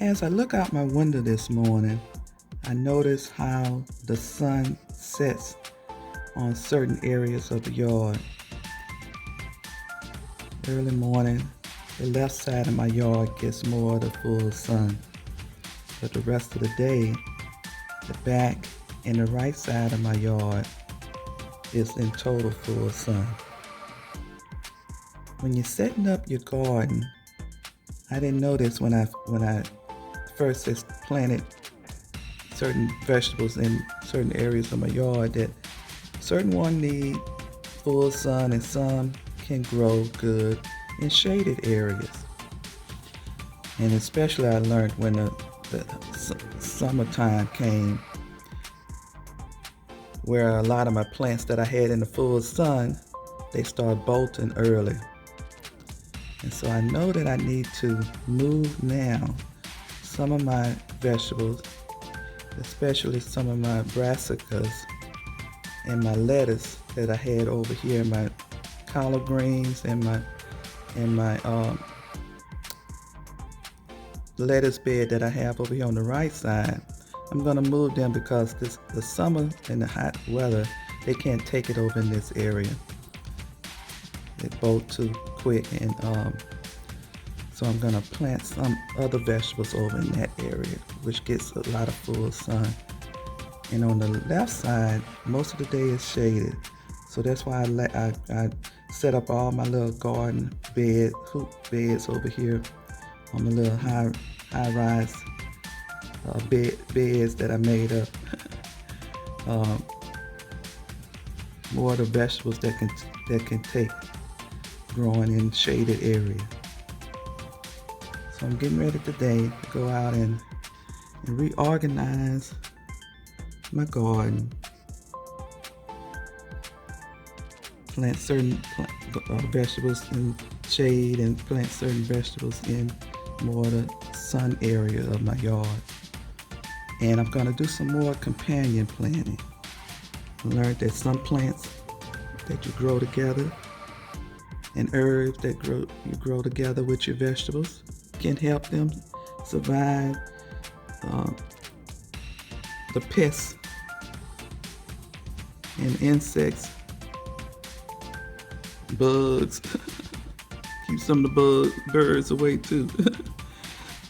As I look out my window this morning, I notice how the sun sets on certain areas of the yard. Early morning, the left side of my yard gets more of the full sun, but the rest of the day, the back and the right side of my yard is in total full sun. When you're setting up your garden, I didn't know this when I first just planted certain vegetables in certain areas of my yard, that certain ones need full sun and some can grow good in shaded areas. And especially I learned when the summertime came, where a lot of my plants that I had in the full sun, they start bolting early. And so I know that I need to move now some of my vegetables, especially some of my brassicas and my lettuce that I had over here, my collard greens and my lettuce bed that I have over here on the right side. I'm gonna move them because the summer and the hot weather, they can't take it over in this area. They bolt too quick, and so I'm gonna plant some other vegetables over in that area, which gets a lot of full sun. And on the left side, most of the day is shaded, so that's why I set up all my little garden hoop beds over here on the little high-rise beds that I made up. More of the vegetables that can take growing in shaded areas. So I'm getting ready today to go out and reorganize my garden. Plant certain vegetables in shade and plant certain vegetables in more of the sun area of my yard. And I'm gonna do some more companion planting. I learned that some plants that you grow together and herbs that you grow together with your vegetables can help them survive the pests and insects, bugs. Keep some of the birds away too.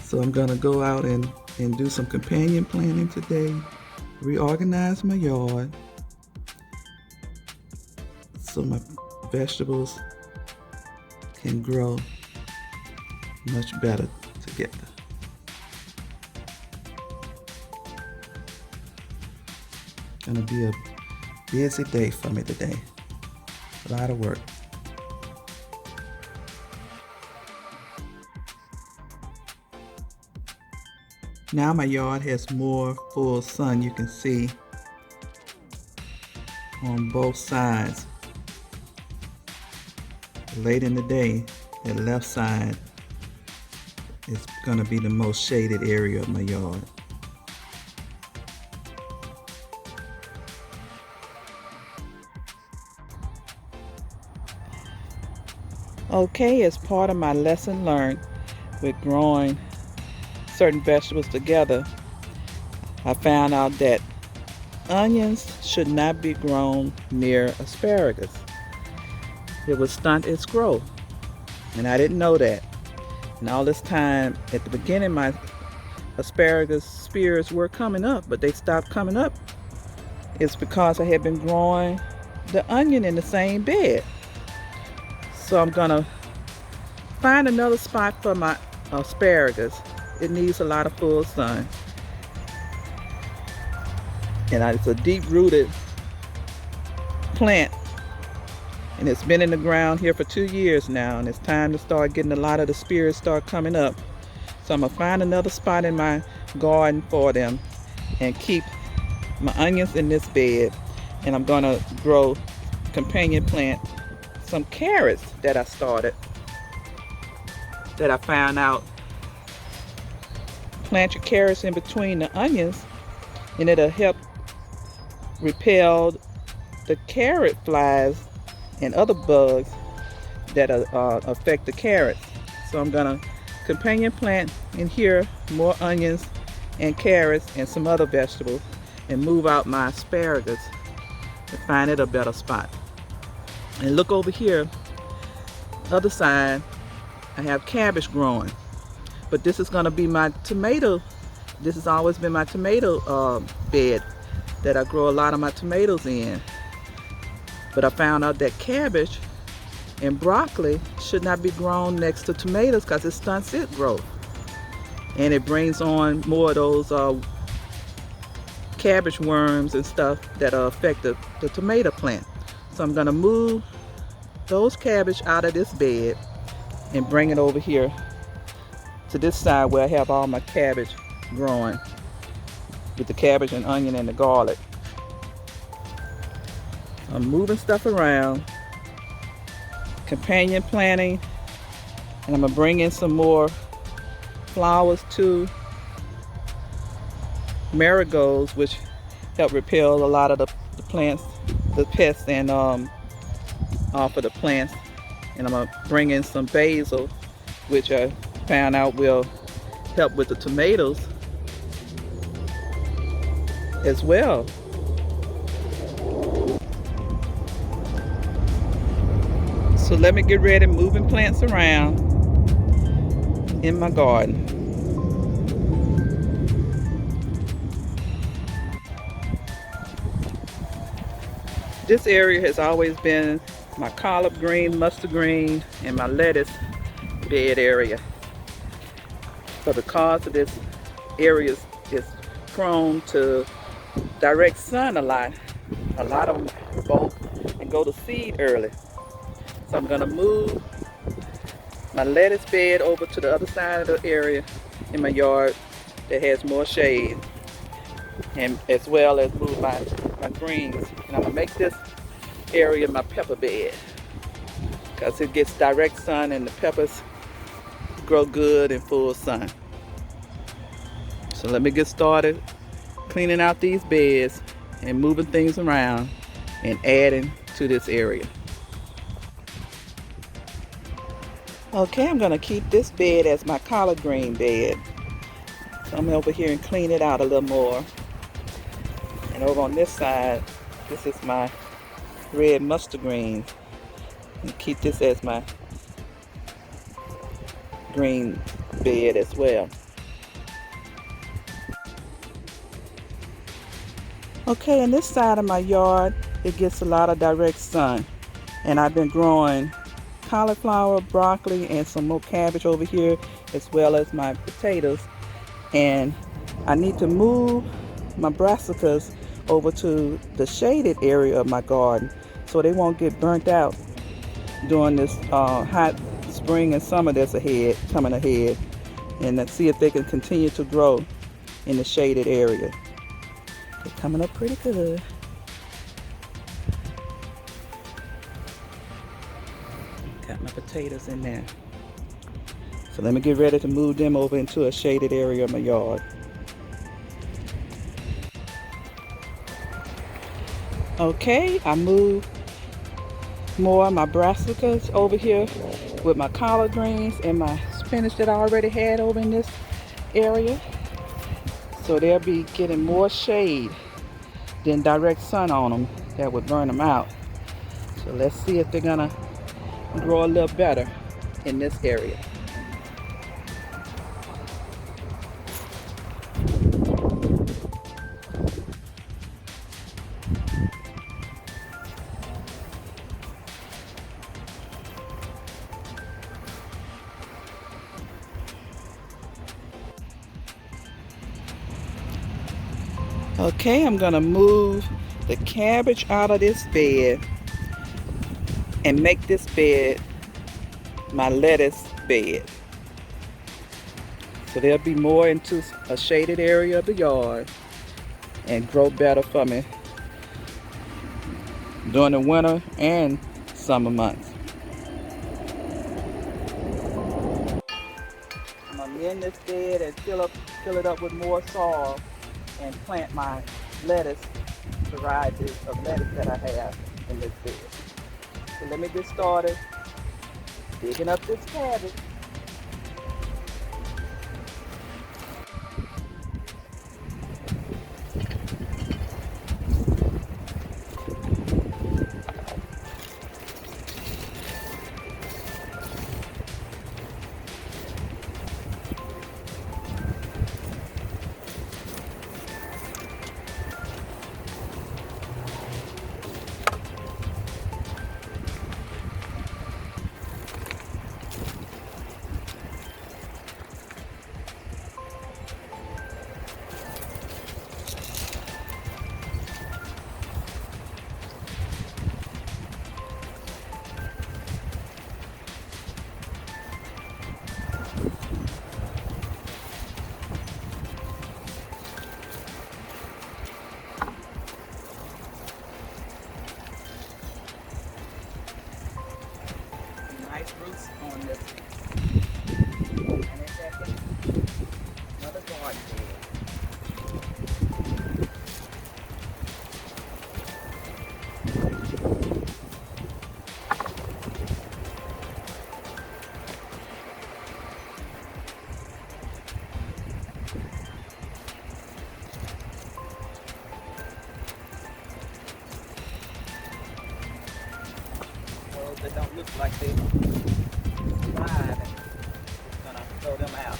So I'm gonna go out and do some companion planting today, reorganize my yard so my vegetables can grow much better together. Gonna be a busy day for me today. A lot of work. Now my yard has more full sun, you can see on both sides. Late in the day, the left side is going to be the most shaded area of my yard. Okay, as part of my lesson learned with growing certain vegetables together, I found out that onions should not be grown near asparagus. It would stunt its growth, and I didn't know that. And all this time, at the beginning, my asparagus spears were coming up, but they stopped coming up. It's because I had been growing the onion in the same bed. So I'm gonna find another spot for my asparagus. It needs a lot of full sun. And it's a deep-rooted plant. And it's been in the ground here for 2 years now, and it's time to start getting a lot of the spears start coming up. So I'm gonna find another spot in my garden for them and keep my onions in this bed. And I'm gonna grow companion plant some carrots that I started, that I found out. Plant your carrots in between the onions and it'll help repel the carrot flies and other bugs that affect the carrots. So I'm gonna companion plant in here more onions and carrots and some other vegetables, and move out my asparagus and find it a better spot. And look over here, other side, I have cabbage growing, but this is going to be my tomato. This has always been my tomato bed that I grow a lot of my tomatoes in. But I found out that cabbage and broccoli should not be grown next to tomatoes because it stunts its growth. And it brings on more of those cabbage worms and stuff that affect the tomato plant. So I'm gonna move those cabbage out of this bed and bring it over here to this side where I have all my cabbage growing with the cabbage and onion and the garlic. I'm moving stuff around, companion planting, and I'm gonna bring in some more flowers too. Marigolds, which help repel a lot of the plants, the pests, and off of the plants. And I'm gonna bring in some basil, which I found out will help with the tomatoes as well. So let me get ready moving plants around in my garden. This area has always been my collard green, mustard green, and my lettuce bed area. But because of this area is prone to direct sun a lot of them bolt and go to seed early. So I'm gonna move my lettuce bed over to the other side of the area in my yard that has more shade, and as well as move my greens. And I'm gonna make this area my pepper bed because it gets direct sun and the peppers grow good in full sun. So let me get started cleaning out these beds and moving things around and adding to this area. Okay, I'm gonna keep this bed as my collard green bed. So I'm over here and clean it out a little more. And over on this side, this is my red mustard green. And keep this as my green bed as well. Okay, in this side of my yard, it gets a lot of direct sun. And I've been growing cauliflower, broccoli, and some more cabbage over here, as well as my potatoes. And I need to move my brassicas over to the shaded area of my garden so they won't get burnt out during this hot spring and summer that's coming ahead, and let's see if they can continue to grow in the shaded area. They're coming up pretty good. Got my potatoes in there. So let me get ready to move them over into a shaded area of my yard. Okay, I moved more of my brassicas over here with my collard greens and my spinach that I already had over in this area. So they'll be getting more shade than direct sun on them that would burn them out. So let's see if they're gonna grow a little better in this area. Okay, I'm gonna move the cabbage out of this bed and make this bed my lettuce bed. So they'll be more into a shaded area of the yard and grow better for me during the winter and summer months. I'm gonna mend this bed and fill it up with more soil and plant my lettuce varieties of lettuce that I have in this bed. So let me get started digging up this cabbage. like they slide, and it's gonna throw them out.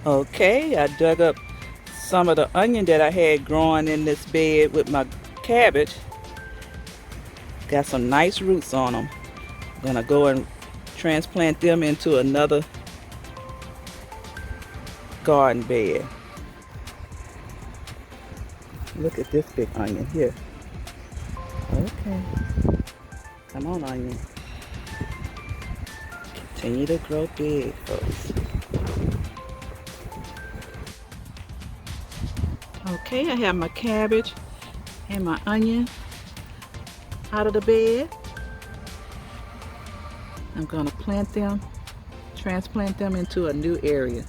Okay, I dug up some of the onion that I had growing in this bed with my cabbage. Got some nice roots on them. I'm gonna go and transplant them into another garden bed. Look at this big onion here. Okay, come on, onion. Continue to grow big, folks. Okay, I have my cabbage and my onion out of the bed. I'm gonna plant them, transplant them into a new area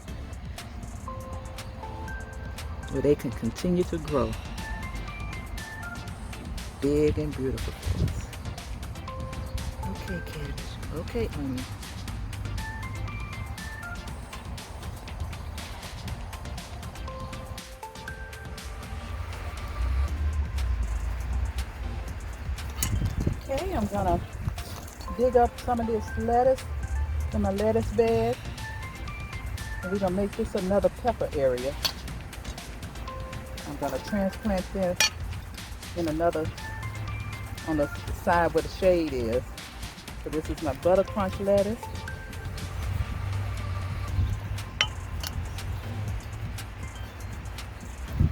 where they can continue to grow big and beautiful, folks. Okay, cabbage. Okay, onion. Okay, I'm gonna dig up some of this lettuce in my lettuce bed, and we're gonna make this another pepper area. I'm gonna transplant this in another, on the side where the shade is. So this is my butter crunch lettuce.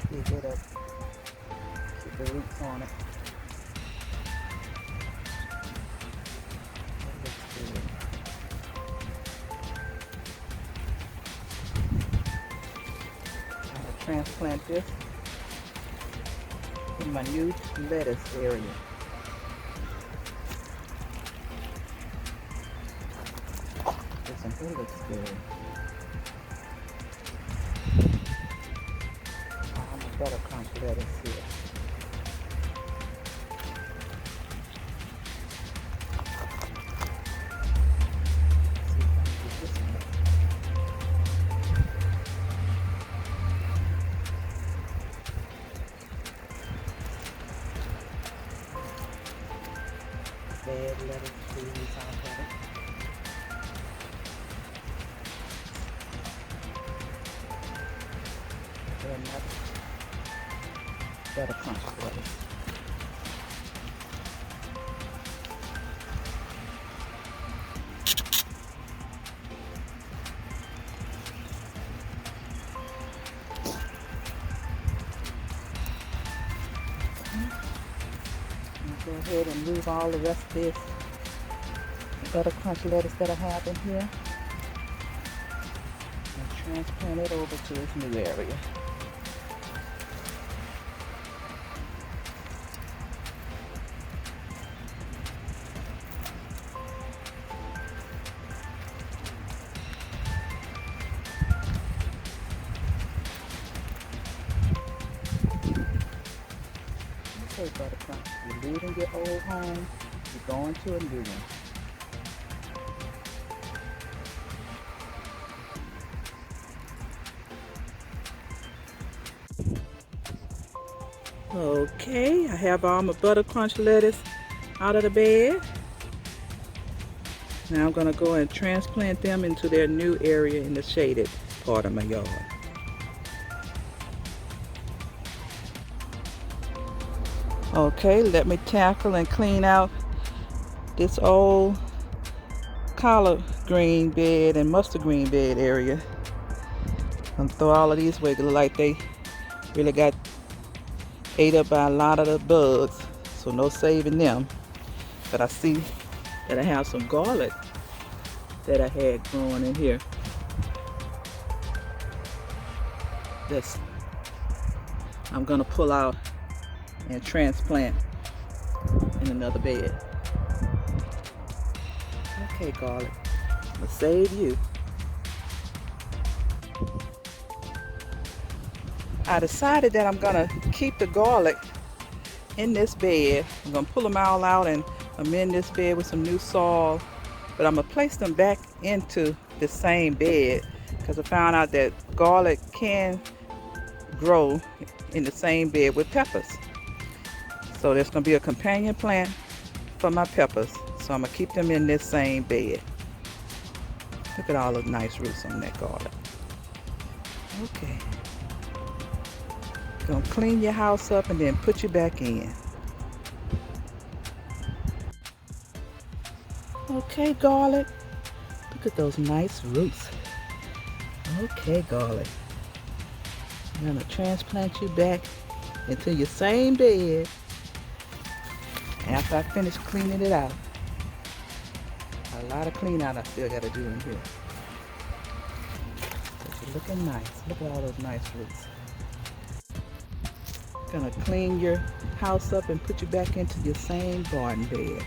Dig it up, keep the roots on it. Transplant this in my new lettuce area. It looks good. I'm a butter crunch lettuce here. Bed lettuce trees on top of it. Another butter crunch lettuce. Go ahead and move all the rest of this butter crunch lettuce that I have in here and transplant it over to this new area. Okay, butter crunch, you're leaving your old home, you're going to a new one. Okay, I have all my butter crunch lettuce out of the bed. Now I'm going to go and transplant them into their new area in the shaded part of my yard. Okay, let me tackle and clean out this old collard green bed and mustard green bed area. I'm gonna throw all of these away. Look like they really got ate up by a lot of the bugs, so no saving them. But I see that I have some garlic that I had growing in here. this I'm gonna pull out and transplant in another bed. Okay, garlic, I'm gonna save you. I decided that I'm gonna keep the garlic in this bed. I'm gonna pull them all out and amend this bed with some new soil, but I'm gonna place them back into the same bed because I found out that garlic can grow in the same bed with peppers. So there's gonna be a companion plant for my peppers, so I'm gonna keep them in this same bed. Look at all those nice roots on that garlic. Okay, gonna clean your house up and then put you back in. Okay, garlic, look at those nice roots. Okay, garlic, I'm gonna transplant you back into your same bed after I finish cleaning it out. A lot of clean out I still gotta do in here. But you're looking nice. Look at all those nice roots. Gonna clean your house up and put you back into your same garden bed.